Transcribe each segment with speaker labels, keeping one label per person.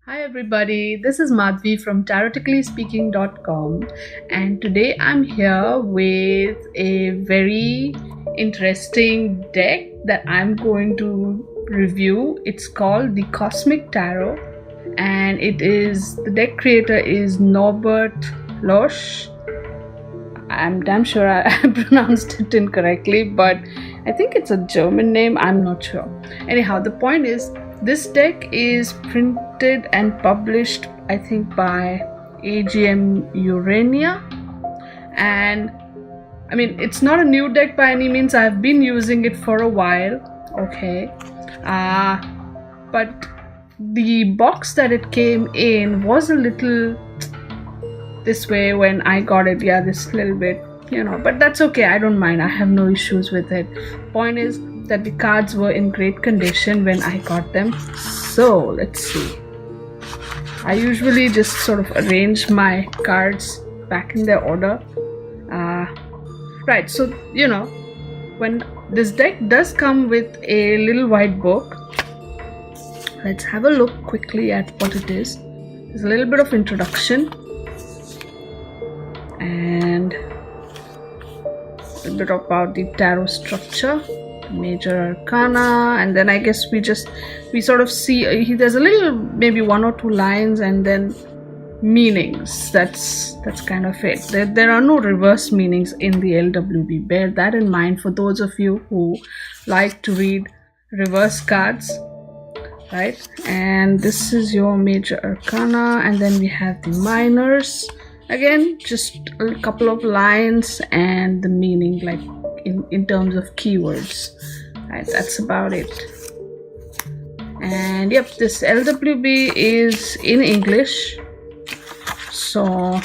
Speaker 1: Hi everybody, this is Madhvi from TaroticallySpeaking.com, and today I'm here with a very interesting deck that I'm going to review. It's called the Cosmic Tarot, and the deck creator is Norbert Losch. I'm damn sure I pronounced it incorrectly, but I think it's a German name, I'm not sure. Anyhow, the point is, this deck is printed and published, I think, by AGM Urania. And I mean, it's not a new deck by any means. I've been using it for a while, okay? But the box that it came in was a little this way when I got it. Yeah, this little bit, but that's okay. I don't mind. I have no issues with it. Point is that the cards were in great condition when I got them. So let's see. I usually just sort of arrange my cards back in their order. Right, so when this deck does come with a little white book, let's have a look quickly at what it is. There's a little bit of introduction and a little bit about the tarot structure, major arcana, and then I guess we sort of see there's a little, maybe one or two lines, and then meanings. That's kind of it. There are no reverse meanings in the LWB. Bear that in mind for those of you who like to read reverse cards, right? And this is your major arcana, and then we have the minors. Again, just a couple of lines and the meaning, like in terms of keywords, right? That's about it. And yep, this LWB is in English, so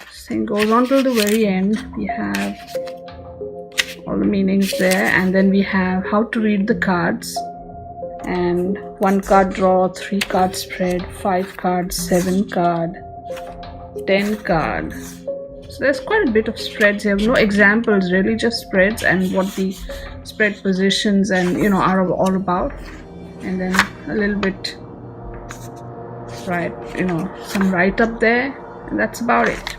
Speaker 1: this thing goes on till the very end. We have all the meanings there, and then we have how to read the cards, and 1 card draw, 3 card spread, 5 card, 7 card, 10 card. So there's quite a bit of spreads here. No examples really, just spreads and what the spread positions and are all about, and then a little bit, right, some write up there, and that's about it.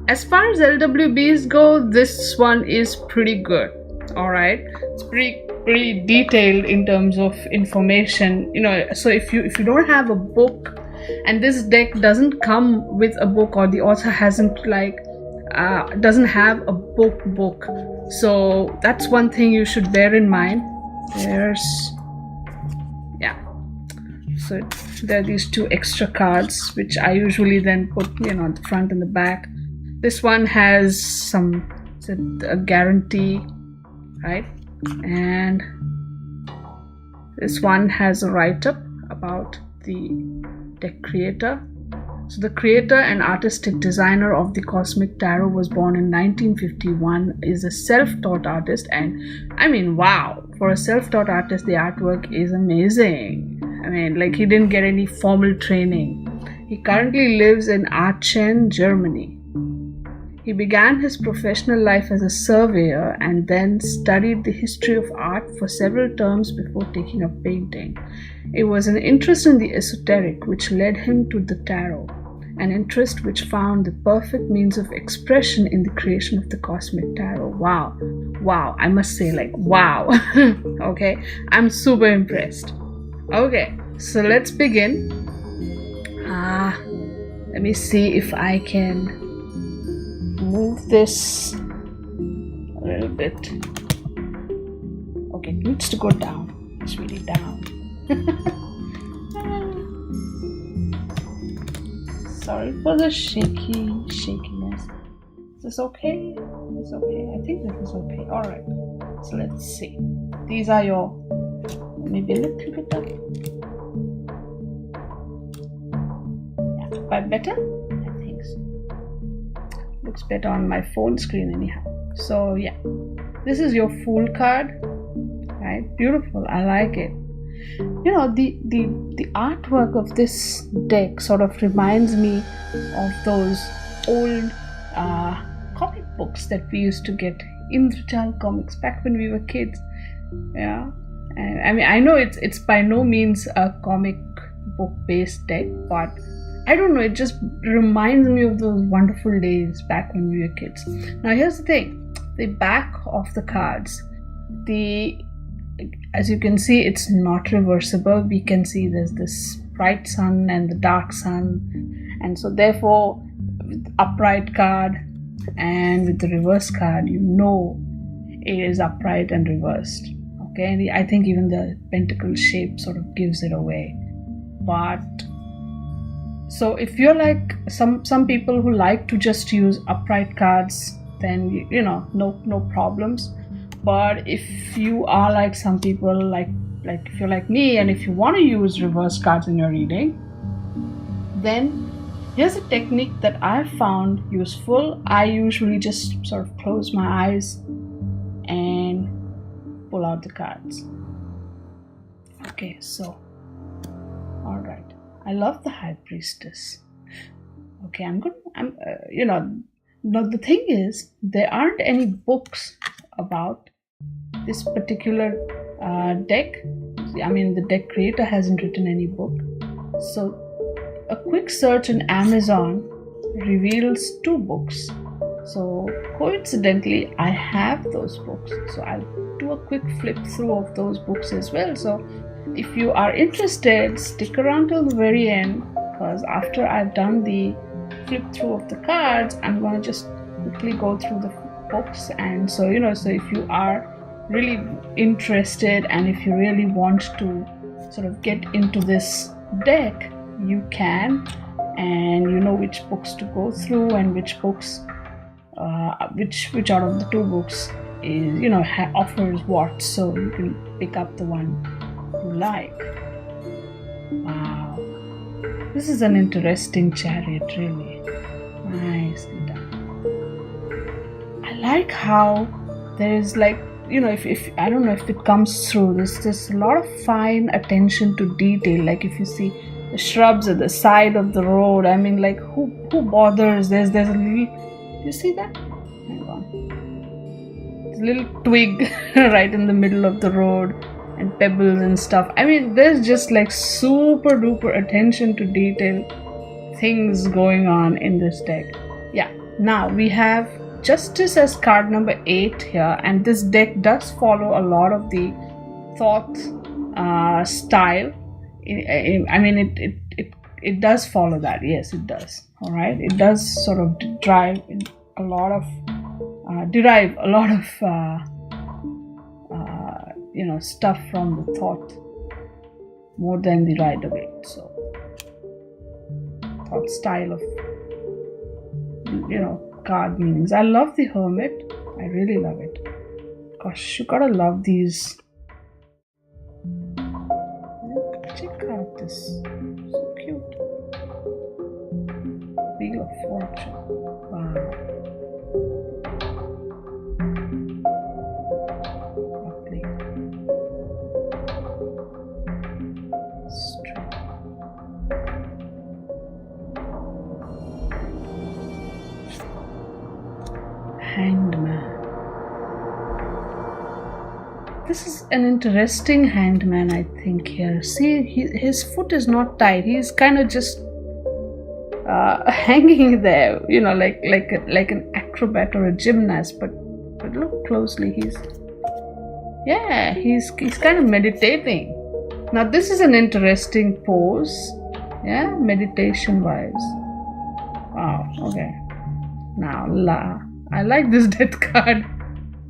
Speaker 1: As far as LWBs go, this one is pretty good. All right, it's pretty detailed in terms of information. So if you don't have a book, and this deck doesn't come with a book, or the author doesn't have a book, so that's one thing you should bear in mind. So there are these 2 extra cards, which I usually then put at the front and the back. This one has a guarantee, right? And this one has a write-up about the deck creator. So the creator and artistic designer of the Cosmic Tarot was born in 1951, is a self-taught artist, and I mean, wow, for a self-taught artist, the artwork is amazing. I mean, like, he didn't get any formal training. He currently lives in Aachen, Germany. He began his professional life as a surveyor and then studied the history of art for several terms before taking up painting. It was an interest in the esoteric which led him to the tarot, an interest which found the perfect means of expression in the creation of the Cosmic Tarot. Wow, I must say, like, wow. Okay, I'm super impressed. Okay, so let's begin. Let me see if I can move this a little bit. Okay, it needs to go down. It's really down. Sorry for the shakiness. Is this okay? Is this okay? I think this is okay. Alright, so let's see. These are your, maybe a little bit up. Yeah, quite better? I think so. Looks better on my phone screen anyhow. So yeah, this is your Fool card, right? Beautiful, I like it. The artwork of this deck sort of reminds me of those old comic books that we used to get in retail comics back when we were kids. Yeah, and I mean, I know it's by no means a comic book-based deck, but I don't know, it just reminds me of those wonderful days back when we were kids. Now here's the thing, the back of the cards, as you can see, it's not reversible. We can see there's this bright sun and the dark sun, and so therefore with the upright card and with the reverse card, you know it is upright and reversed. Okay, I think even the pentacle shape sort of gives it away. But so if you're like some people who like to just use upright cards, then you know, no problems. But if you are like some people, like if you're like me, and if you want to use reverse cards in your reading, then here's a technique that I found useful. I usually just sort of close my eyes and pull out the cards. Okay, so all right, I love the High Priestess. Okay, now the thing is, there aren't any books about this particular deck. I mean, the deck creator hasn't written any book. So a quick search on Amazon reveals 2 books. So coincidentally, I have those books. So I'll do a quick flip through of those books as well. So if you are interested, stick around till the very end, because after I've done the flip through of the cards, I'm going to just quickly go through the books. And so if you are really interested and if you really want to sort of get into this deck, you can, and you know which books to go through and which books which out of the 2 books is offers what, so you can pick up the one you like. Wow, this is an interesting chariot, really nicely done. I like how there is, like, if I don't know if it comes through, there's a lot of fine attention to detail. Like if you see the shrubs at the side of the road, I mean, like who bothers? There's a little, you see that? Hang on. There's a little twig right in the middle of the road and pebbles and stuff. I mean, there's just like super duper attention to detail things going on in this deck. Yeah, now we have Justice as card number 8 here, and this deck does follow a lot of the Thoth style. I mean, it does follow that. Yes, it does. All right, it does sort of derive a lot of stuff from the Thoth more than the Rider-Waite. So Thoth style of card meanings. I love the Hermit. I really love it. Gosh, you gotta love these. Check out this. So cute. Wheel of Fortune. Wow. Lovely. Hanged Man. This is an interesting hanged man, I think, here. See, his foot is not tied. He's kind of just hanging there, like an acrobat or a gymnast. But look closely. He's kind of meditating. Now, this is an interesting pose. Yeah, meditation vibes. Wow. Okay. Now, I like this death card.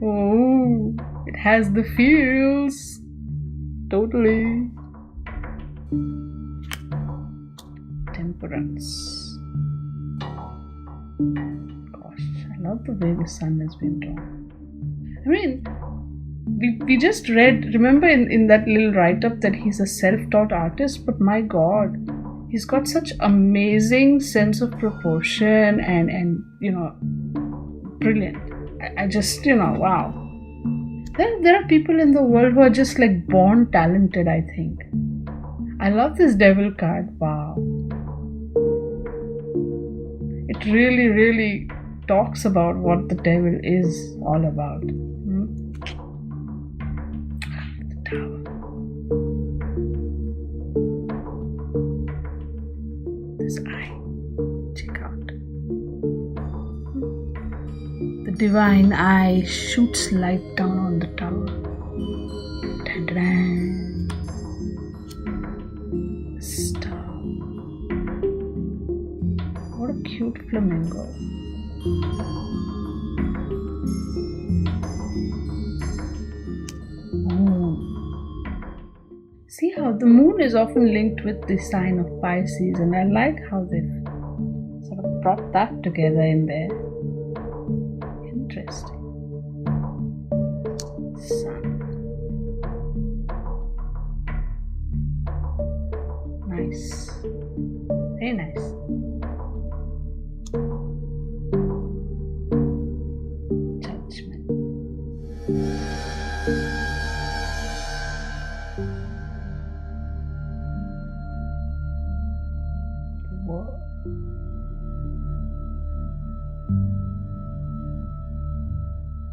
Speaker 1: Oh, it has the feels. Totally. Temperance. Gosh, I love the way the sun has been drawn. I mean, we just read, remember in that little write-up that he's a self-taught artist, but my God, he's got such amazing sense of proportion and brilliant. I just, wow. There are people in the world who are just like born talented, I think. I love this devil card. Wow. It really, really talks about what the devil is all about. The Tower. divine eye shoots light down on the tower. Ta-da! Star. What a cute flamingo. See how the moon is often linked with the sign of Pisces, and I like how they've sort of brought that together in there. Interesting. Sun. Nice. Very nice. Judgment.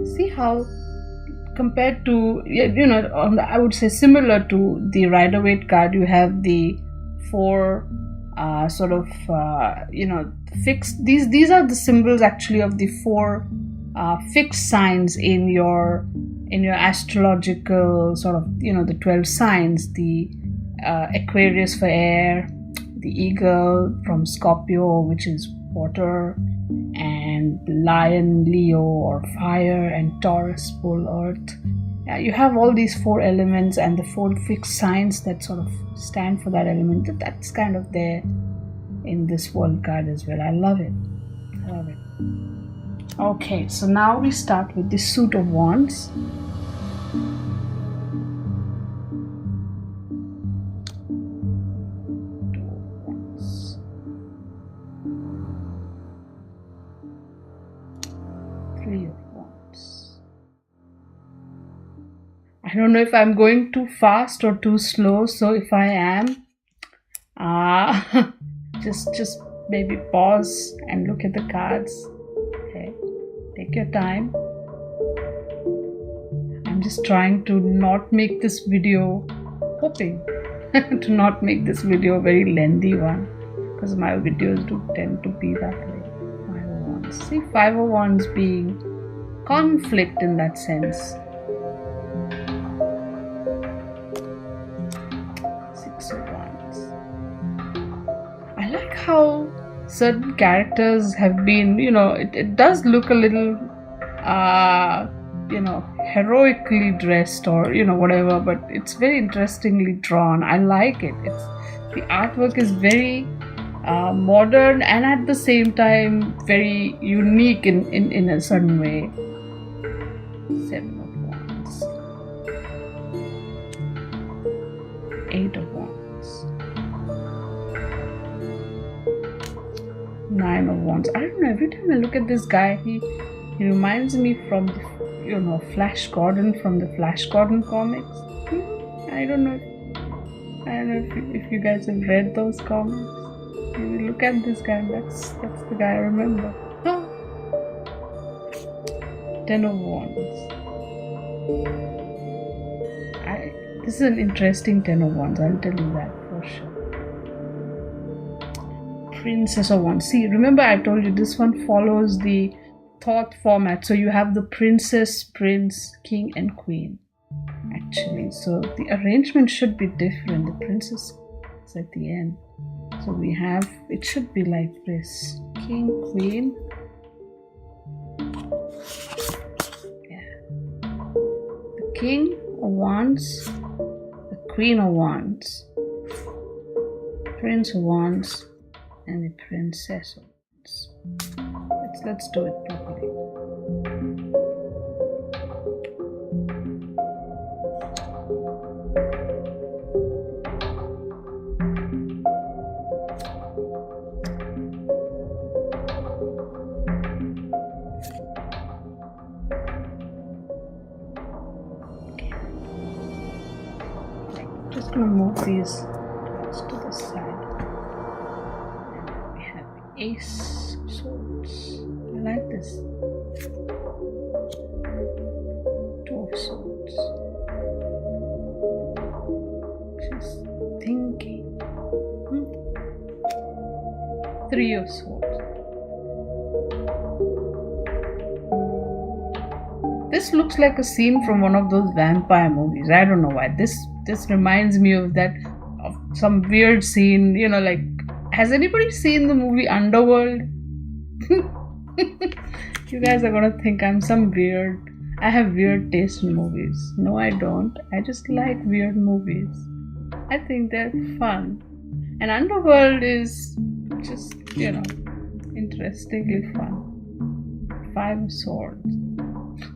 Speaker 1: See how, compared to, I would say similar to the Rider-Waite card, you have the four fixed. These are the symbols actually of the four fixed signs in your astrological sort of, the 12 signs. The Aquarius for air, the eagle from Scorpio, which is water, and lion, Leo, or fire, and Taurus, bull, earth. You have all these four elements and the four fixed signs that sort of stand for that element. That's kind of there in this world card as well. I love it. Okay, so now we start with the suit of wands. I don't know if I'm going too fast or too slow, so if I am, just maybe pause and look at the cards. Okay, take your time. I'm just trying to not make this video, hoping to not make this video a very lengthy one, because my videos do tend to be that way. 5 of Wands. See, 5 of Wands being conflict in that sense. 6 of Wands. I like how certain characters have been, it does look a little, heroically dressed or, whatever, but it's very interestingly drawn. I like it. The artwork is very modern and at the same time very unique in a certain way. 7 of Wands. 8 of Wands. 9 of Wands. I don't know, every time I look at this guy, he reminds me from Flash Gordon from the Flash Gordon comics. I don't know if you guys have read those comics. You look at this guy, and that's the guy I remember. 10 of Wands. This is an interesting 10 of Wands, I'll tell you that for sure. Princess of Wands. See, remember I told you this one follows the thought format. So you have the princess, prince, king, and queen. Actually, so the arrangement should be different. The princess is at the end. So we have, it should be like this. King, queen. Yeah. The king of wands, the queen of wands, prince of wands, and the princess of wands. Let's do it properly. Just gonna move these to the side. And we have the Ace of Swords. I like this. 2 of Swords. She's thinking. 3 of Swords. this looks like a scene from one of those vampire movies. I don't know why. This reminds me of some weird scene, like, has anybody seen the movie Underworld? You guys are gonna think I have weird taste in movies. No, I don't. I just like weird movies. I think they're fun. And Underworld is just, interestingly fun. 5 of Swords.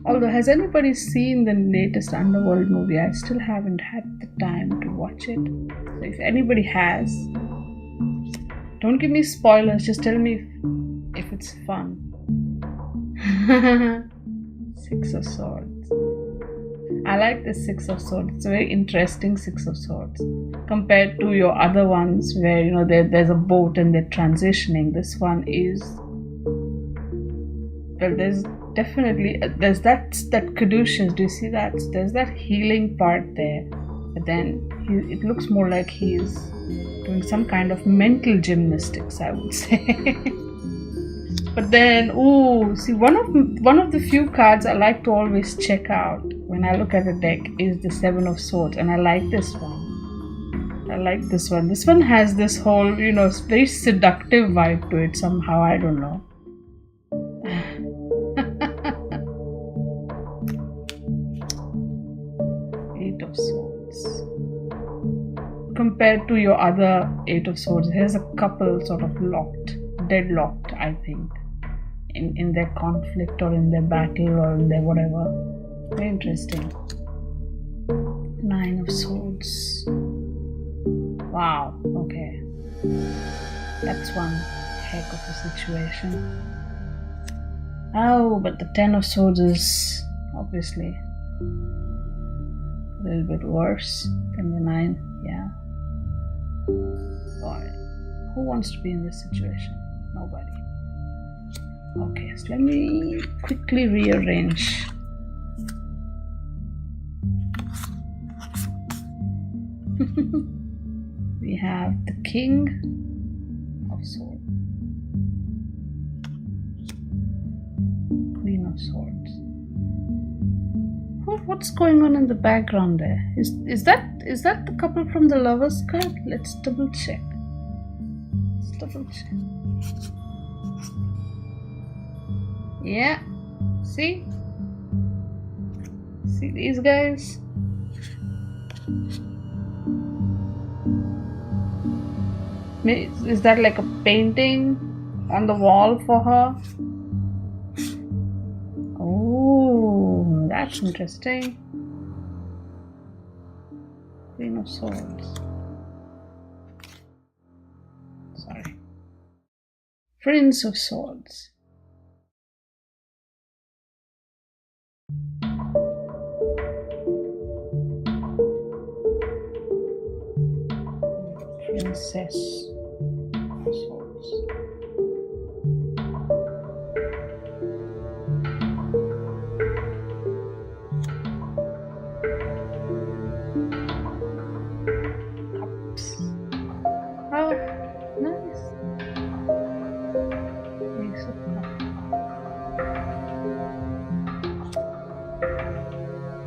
Speaker 1: Although, has anybody seen the latest Underworld movie? I still haven't had the time to watch it. So if anybody has, don't give me spoilers. Just tell me if it's fun. 6 of Swords. I like the 6 of Swords. It's a very interesting 6 of Swords compared to your other ones where there's a boat and they're transitioning. This one is, well, there's definitely that caduceus. Do you see that? There's that healing part there, but then it looks more like he's doing some kind of mental gymnastics, I would say. But then, see, one of the few cards I like to always check out when I look at a deck is the 7 of Swords, and I like this one. This one has this whole, very seductive vibe to it somehow. I don't know. 8 of Swords. Compared to your other 8 of Swords, here's a couple sort of deadlocked, I think, in their conflict or in their battle or in their whatever. Very interesting. 9 of Swords. Wow, okay. That's one heck of a situation. Oh, but the 10 of Swords is obviously a little bit worse than the 9. Yeah. Boy, who wants to be in this situation? Nobody. Okay, so let me quickly rearrange. We have the King of Swords, Queen of Swords. What's going on in the background there? Is that the couple from the Lovers card? Let's double check. Yeah. See these guys? Is that like a painting on the wall for her? Oh, that's interesting. Queen of Swords. Sorry. Prince of Swords. Princess of Swords. Cups. Oh, nice. Ace of Cups.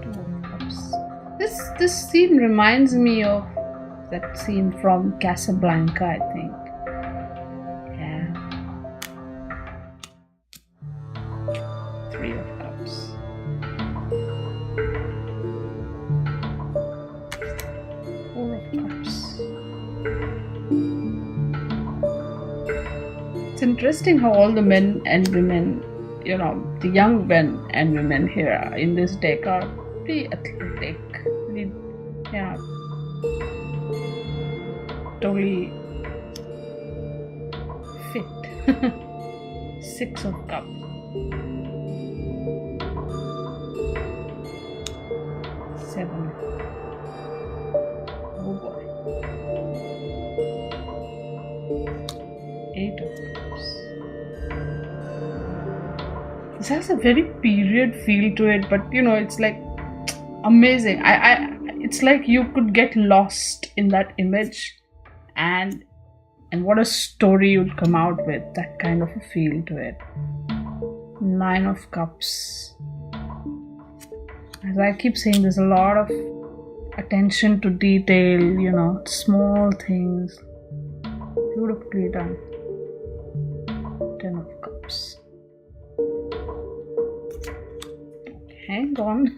Speaker 1: 2 of Cups. This scene reminds me of that scene from Casablanca, I think. Yeah. 3 of Cups. 4 of Cups. It's interesting how all the men and women, the young men and women here in this deck are pretty athletic. Totally fit. 6 of Cups. 7. Oh boy. 8 of Cups. This has a very period feel to it, but it's like amazing. It's like you could get lost in that image. And what a story you'd come out with, that kind of a feel to it. 9 of Cups. As I keep saying, there's a lot of attention to detail, you know, small things. Beautifully done. 10 of Cups. Hang on.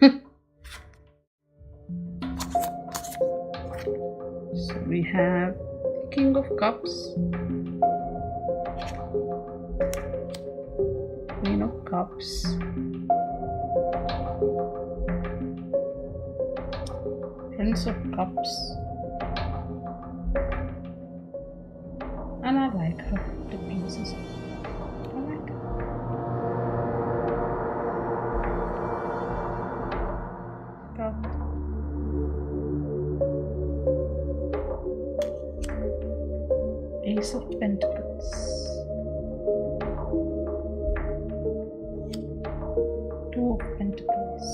Speaker 1: So we have King of Cups, Queen of Cups, Prince of Cups, and I like her. The pieces. I like her. Cup. Ace of Pentacles, Two of Pentacles,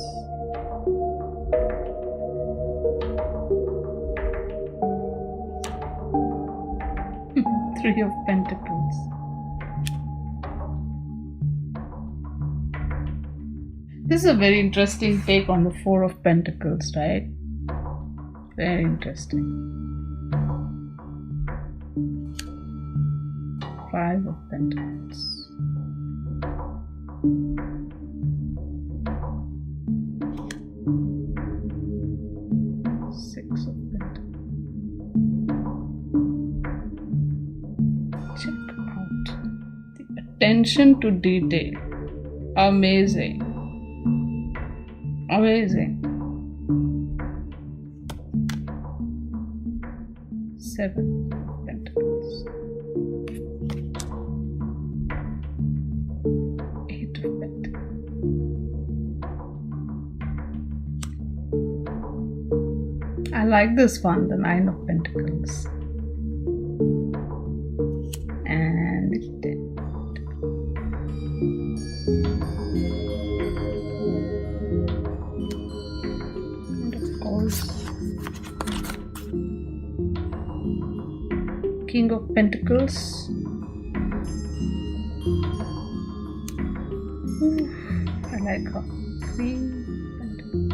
Speaker 1: Three of Pentacles. This is a very interesting take on the Four of Pentacles, right? Very interesting. Five of Pentacles, Six of Pentacles. Check out the attention to detail. Amazing. Amazing. Seven of Pentacles. Eight of Pentacles. I like this one, the Nine of Pentacles. And the 10. And of course, King of Pentacles. Ooh, I like her. Queen of Pentacles.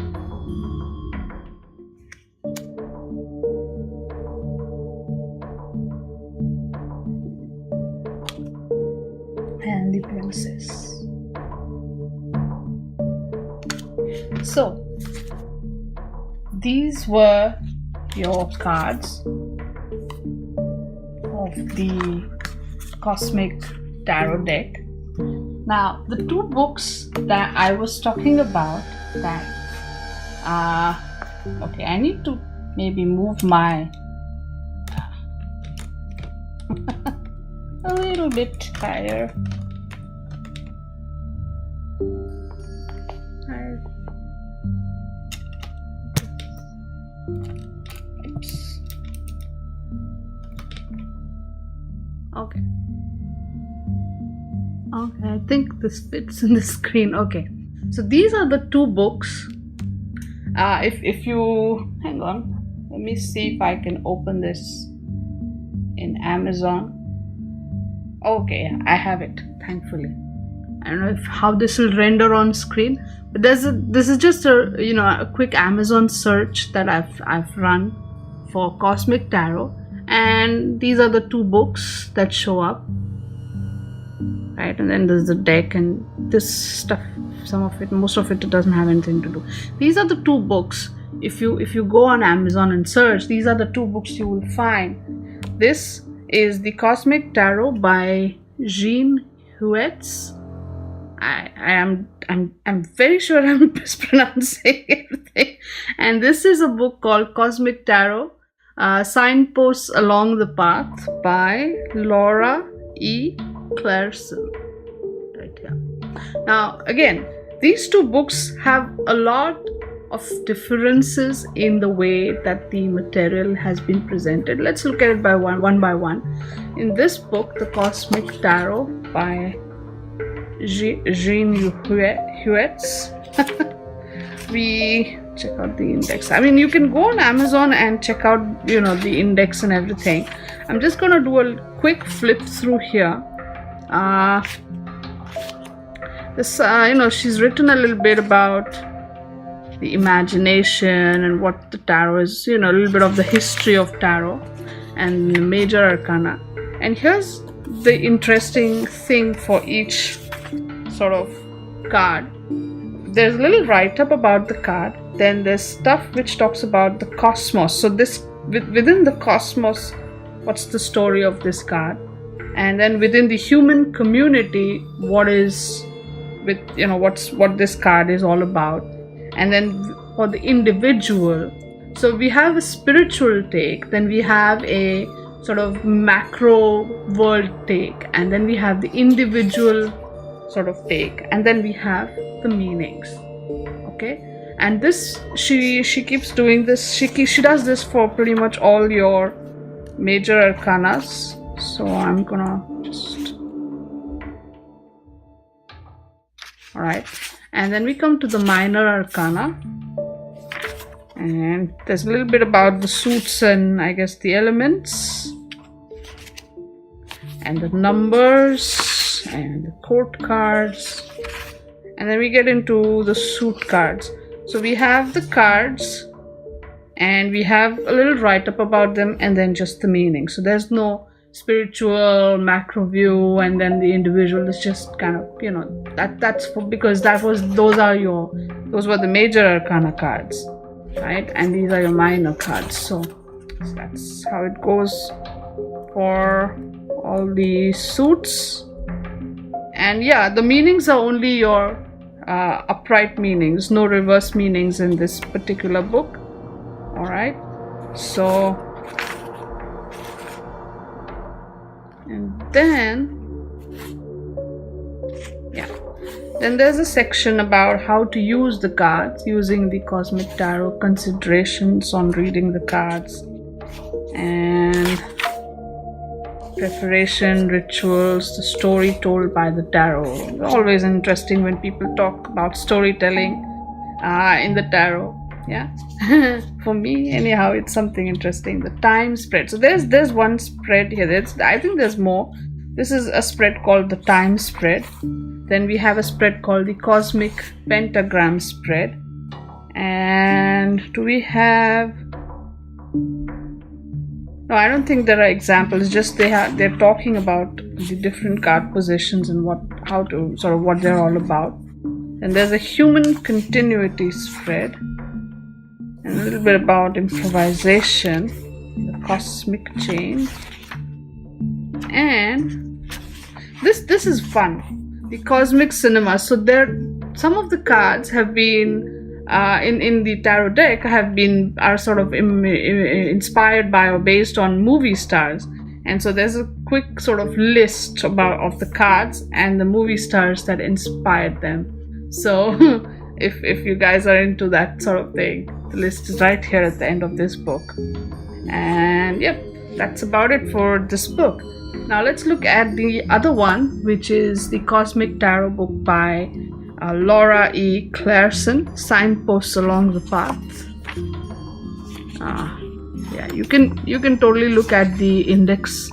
Speaker 1: And the Princess. So, these were your cards of the Cosmic Tarot deck. Now, the two books that I was talking about, that okay, I need to maybe move my a little bit higher. Oops. Okay. Okay, I think this fits in the screen. Okay, so these are the two books. If you hang on, let me see if I can open this in Amazon. Okay, I have it, thankfully. I don't know how this will render on screen, but this is just a quick Amazon search that I've run for Cosmic Tarot, and these are the two books that show up, right? And then there's the deck and this stuff. Most of it doesn't have anything to do. These are the two books. If you go on Amazon and search, these are the two books you will find. This is the Cosmic Tarot by Jean Huetz. I'm very sure I'm mispronouncing everything. And this is a book called Cosmic Tarot, Signposts Along the Path by Laura E. Clareson. Right here. Now, again, these two books have a lot of differences in the way that the material has been presented. Let's look at it one by one. In this book, the Cosmic Tarot by Jean Huetz, we check out the index. I mean, you can go on Amazon and check out, the index and everything. I'm just going to do a quick flip through here. This, she's written a little bit about the imagination and what the tarot is, a little bit of the history of tarot and the major arcana. And here's the interesting thing for each sort of card. There's a little write-up about the card, then there's stuff which talks about the cosmos. So this within the cosmos, what's the story of this card? And then within the human community, what is with what this card is all about. And then for the individual, so we have a spiritual take, then we have a sort of macro world take, and then we have the individual sort of take, and then we have the meanings. Okay, and this she keeps doing this. She does this for pretty much all your major arcanas. So I'm gonna just, all right, and then we come to the minor arcana, and there's a little bit about the suits and I guess the elements and the numbers and the court cards, and then we get into the suit cards. So we have the cards and we have a little write-up about them and then just the meaning. So there's no spiritual macro view and then the individual. Is just kind of, that's for, because those were the major arcana cards, right? And these are your minor cards. So that's how it goes for all the suits. And yeah, the meanings are only your upright meanings, no reverse meanings in this particular book. All right, so, and then there's a section about how to use the cards using the Cosmic Tarot, considerations on reading the cards, and preparation, rituals, the story told by the tarot. Always interesting when people talk about storytelling in the tarot. Yeah, for me anyhow, it's something interesting. The time spread. So there's one spread here. I think there's more. This is a spread called the time spread. Then we have a spread called the Cosmic Pentagram spread. And do we have? No, I don't think there are examples. Just they're talking about the different card positions and what they're all about. And there's a human continuity spread. And a little bit about improvisation, the cosmic chain, and this is fun. The cosmic cinema. So some of the cards have been in the tarot deck are sort of inspired by or based on movie stars, and so there's a quick sort of list of the cards and the movie stars that inspired them. So if you guys are into that sort of thing, the list is right here at the end of this book. And yep, that's about it for this book. Now let's look at the other one, which is the Cosmic Tarot book by Laura E. Clareson, Signposts Along the Path. Yeah, you can totally look at the index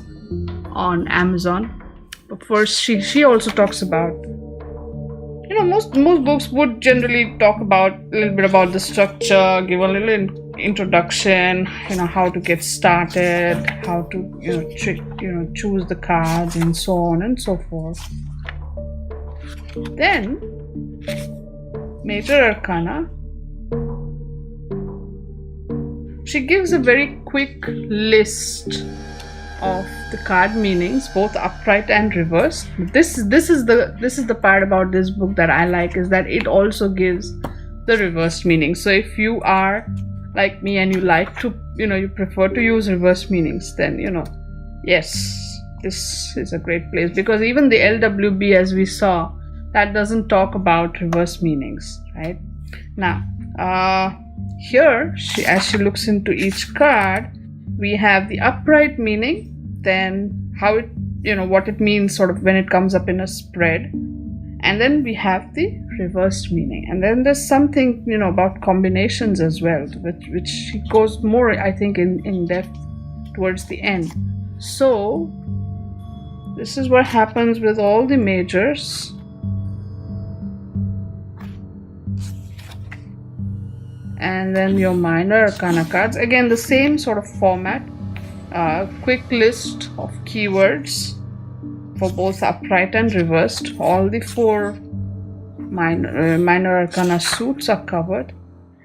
Speaker 1: on Amazon. But first, she also talks about, most books would generally talk about a little bit about the structure, give a little introduction, how to get started, how to choose the cards, and so on and so forth. Then Major Arcana, she gives a very quick list of the card meanings, both upright and reversed. This is the part about this book that I like, is that it also gives the reversed meaning. So if you are like me and you like to, you prefer to use reverse meanings, then yes, this is a great place, because even the LWB, as we saw, that doesn't talk about reverse meanings, right? Now here, as she looks into each card, we have the upright meaning, then how it, what it means sort of when it comes up in a spread, and then we have the reversed meaning, and then there's something about combinations as well, which she goes more, I think, in depth towards the end. So this is what happens with all the majors. and then your minor arcana cards. Again, the same sort of format. Quick list of keywords for both upright and reversed. All the 4 minor arcana suits are covered.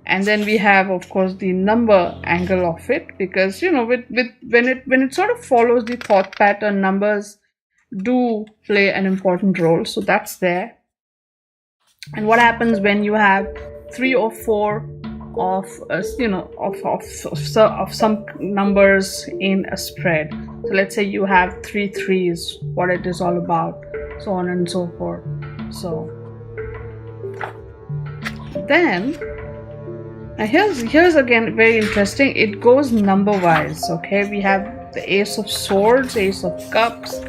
Speaker 1: And then we have, of course, the number angle of it, because when it sort of follows the thought pattern, numbers do play an important role. So that's there. And what happens when you have 3 or 4 of some numbers in a spread? So let's say you have 3 threes, what it is all about, so on and so forth. So then here's again very interesting. It goes number wise. Okay, we have the Ace of Swords, Ace of Cups,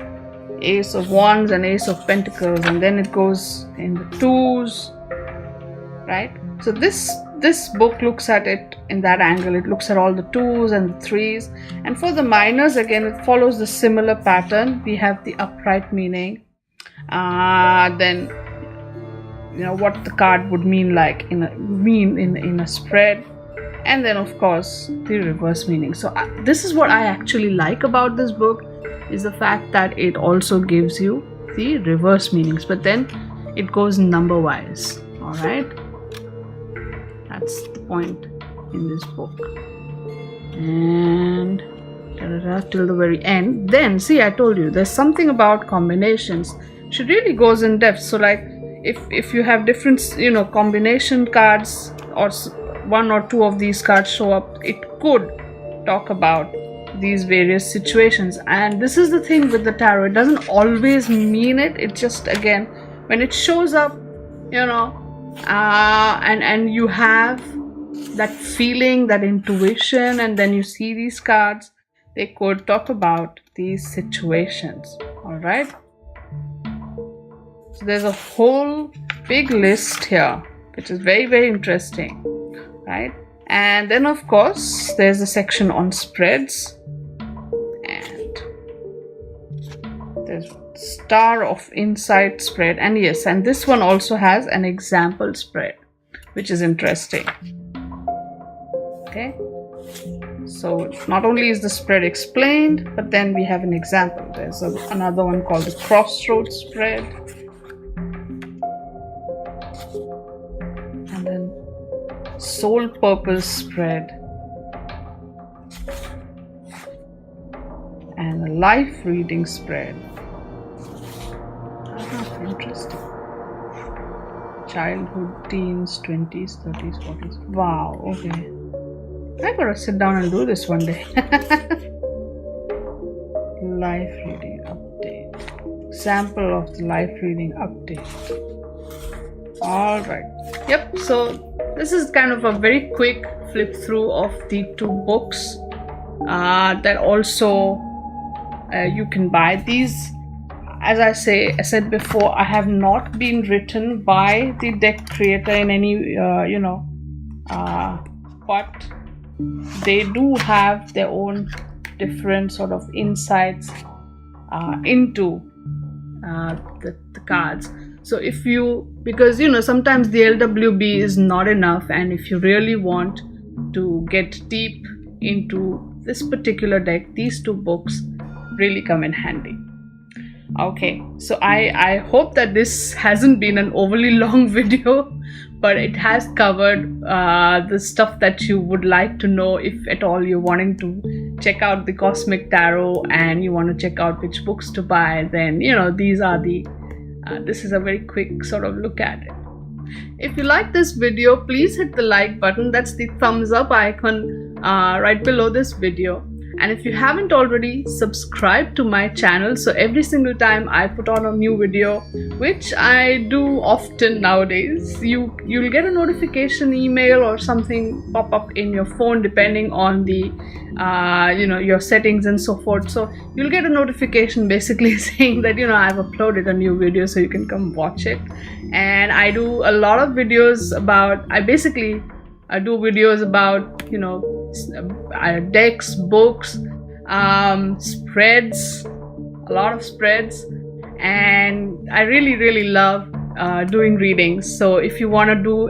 Speaker 1: Ace of Wands, and Ace of Pentacles, and then it goes in the 2s, right? So this book looks at it in that angle. It looks at all the 2s and the 3s. And for the minors, again, it follows the similar pattern. We have the upright meaning, then what the card would mean like in a spread, and then of course the reverse meaning. So this is what I actually like about this book, is the fact that it also gives you the reverse meanings, but then it goes number wise. All right, that's the point in this book. And till the very end. Then see, I told you there's something about combinations. She really goes in depth. So like if you have different combination cards, or 1 or 2 of these cards show up, it could talk about these various situations. And this is the thing with the tarot, it doesn't always mean it. It just, again, when it shows up, and you have that feeling, that intuition, and then you see these cards, they could talk about these situations. All right, so there's a whole big list here, which is very, very interesting, right? And then of course there's a section on spreads, and there's Star of Insight spread, and yes, and this one also has an example spread, which is interesting. Okay, so not only is the spread explained, but then we have an example. There's another one called the Crossroads spread, and then Soul Purpose spread, and a Life Reading spread. Interesting. Childhood, teens, 20s, 30s, 40s. Wow, okay. I gotta sit down and do this one day. Life Reading update. Sample of the Life Reading update. Alright. Yep, so this is kind of a very quick flip through of the 2 books that also you can buy. These, as I said before, I have not been written by the deck creator in any, but they do have their own different sort of insights into the cards. So if because sometimes the LWB is not enough, and if you really want to get deep into this particular deck, these 2 books really come in handy. Okay, so I hope that this hasn't been an overly long video, but it has covered the stuff that you would like to know. If at all you're wanting to check out the Cosmic Tarot and you want to check out which books to buy, then these are this is a very quick sort of look at it. If you like this video, please hit the like button. That's the thumbs up icon right below this video. And if you haven't already, subscribe to my channel, so every single time I put on a new video, which I do often nowadays, you'll get a notification email or something pop up in your phone, depending on the your settings and so forth. So you'll get a notification basically saying that I've uploaded a new video, so you can come watch it. And I do a lot of videos about, I do videos about decks, books, spreads, a lot of spreads, and I really love doing readings. So if you want to do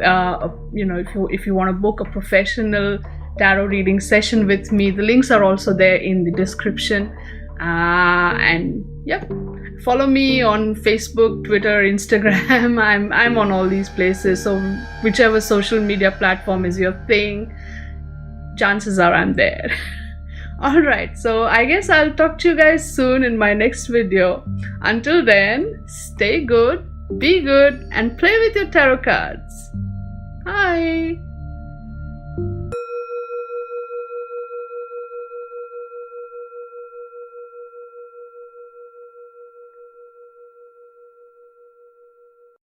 Speaker 1: if you want to book a professional tarot reading session with me, the links are also there in the description. And yep, follow me on Facebook, Twitter, Instagram. I'm on all these places, so whichever social media platform is your thing, chances are I'm there. Alright, so I guess I'll talk to you guys soon in my next video. Until then, stay good, be good, and play with your tarot cards. Bye!